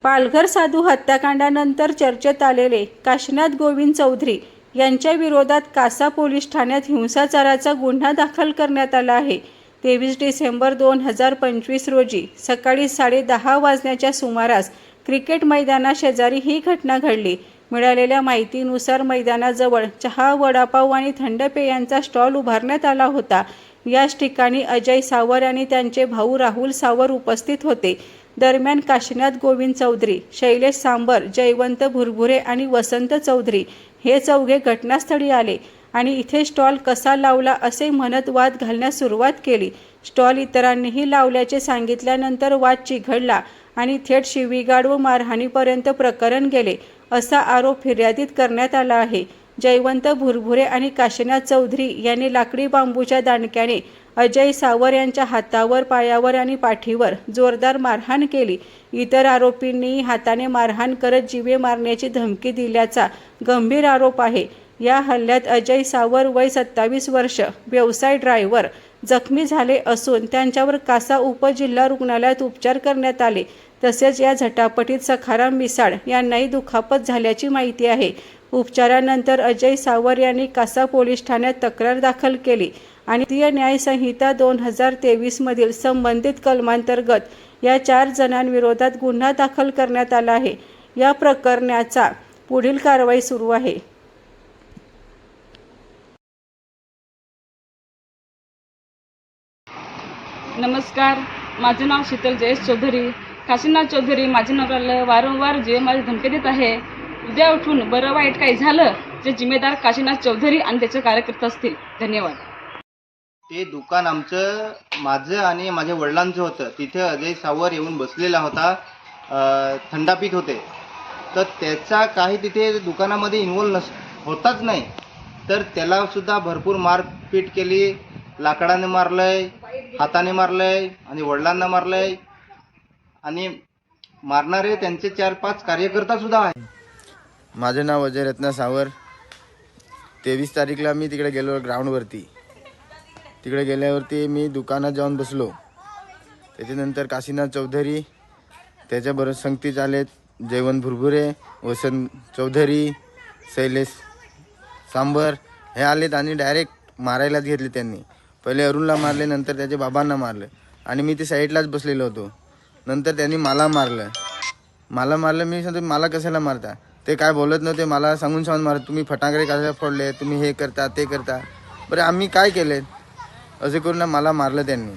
पालघर साधू हत्याकांडानंतर चर्चेत आलेले काशीनाथ गोविंद चौधरी यांच्या विरोधात कासा पोलीस ठाण्यात हिंसाचाराचा गुन्हा दाखल करण्यात आला आहे। 23 डिसेंबर 2025 रोजी सकाळी 10:30 वाजण्याच्या सुमारास क्रिकेट मैदानाशेजारी ही घटना घडली। मिळालेल्या माहितीनुसार मैदानाजवळ चहा, वडापाव आणि थंड पेयांचा स्टॉल उभारण्यात आला होता। याच ठिकाणी अजय सावर आणि त्यांचे भाऊ राहुल सावर उपस्थित होते। दरम्यान काशीनाथ गोविंद चौधरी, शैलेश सांबर, जयवंत भुरभुरे आणि वसंत चौधरी हे चौघे घटनास्थळी आले आणि इथे स्टॉल कसा लावला असे म्हणत वाद घालण्यास सुरुवात केली। स्टॉल इतरांनीही लावल्याचे सांगितल्यानंतर वाद चिघळला आणि थेट शिवीगाळ व मारहाणीपर्यंत प्रकरण गेले असा आरोप फिर्यादीत करण्यात आला आहे। जयवंत भुरभुरे आणि काशीनाथ चौधरी यांनी लाकडी बांबूच्या दांडक्याने अजय सावर यांच्या हातावर, पायावर आणि पाठीवर जोरदार मारहाण केली। इतर आरोपींनीही हाताने मारहाण करत जीवे मारण्याची धमकी दिल्याचा गंभीर आरोप आहे। या हल्ल्यात अजय सावर वय 27 वर्ष, व्यवसाय ड्रायव्हर जखमी झाले असून त्यांच्यावर कासा उपजिल्हा रुग्णालयात उपचार करण्यात आले। तसेच या झटापटीत सखाराम मिसाळ यांनाही दुखापत झाल्याची माहिती आहे। उपचारानंतर अजय सावर यांनी कासा पोलीस ठाण्यात तक्रार दाखल केली आणि भारतीय न्याय संहिता 2023 मधील संबंधित कलमांतर्गत या 4 जणांविरोधात गुन्हा दाखल करण्यात आला आहे। या प्रकरणाचा पुढील कारवाई सुरू आहे। नमस्कार, माझे नाव शीतल जयेश चौधरी। काशीनाथ चौधरी माझ्या नवऱ्याला वारंवार जीवे मारायची धमकी देत आहे। उद्या उठून बरं वाईट काही झालं जे जिम्मेदार काशीनाथ चौधरी आणि त्याचे कार्यकर्ते असतील। धन्यवाद। ते दुकान आमचं, माझं आणि माझ्या वडिलांचं होतं। तिथे अजय सावर येऊन बसलेला होता, थंडा पीत होते। तर त्याचा काही तिथे दुकानामध्ये इन्व्हॉल्व होताच नाही, तर त्याला सुद्धा भरपूर मारपीट केली। लाकडाने मारलंय, हाताने मारलंय आणि वडिलांना मारलंय आणि मारणारे त्यांचे 4-5 कार्यकर्ता सुद्धा आहे। माझे नाव अजय रत्ना सावर। 23 तारीखला मी तिकडे गेलो ग्राउंडवरती। तिकडे गेल्यावरती मी दुकानात जाऊन बसलो। त्याच्यानंतर काशीनाथ चौधरी, त्याच्याबरोबर संगतीत आले जयवंत भुरभुरे, वसंत चौधरी, शैलेश सांबर हे आलेत आणि डायरेक्ट मारायलाच घेतले। त्यांनी पहिले अरुणला मारले, नंतर त्याच्या बाबांना मारले आणि मी ते साईडलाच बसलेलो होतो। नंतर त्यांनी मला मारलं। मी सांगतो मला कशाला मारता? ते काय बोलत नव्हते, मला सांगून मारत, तुम्ही फटाकडे कशाला फोडले, तुम्ही हे करता ते करता। बरं आम्ही काय केले? असे करून मला मारलं त्यांनी।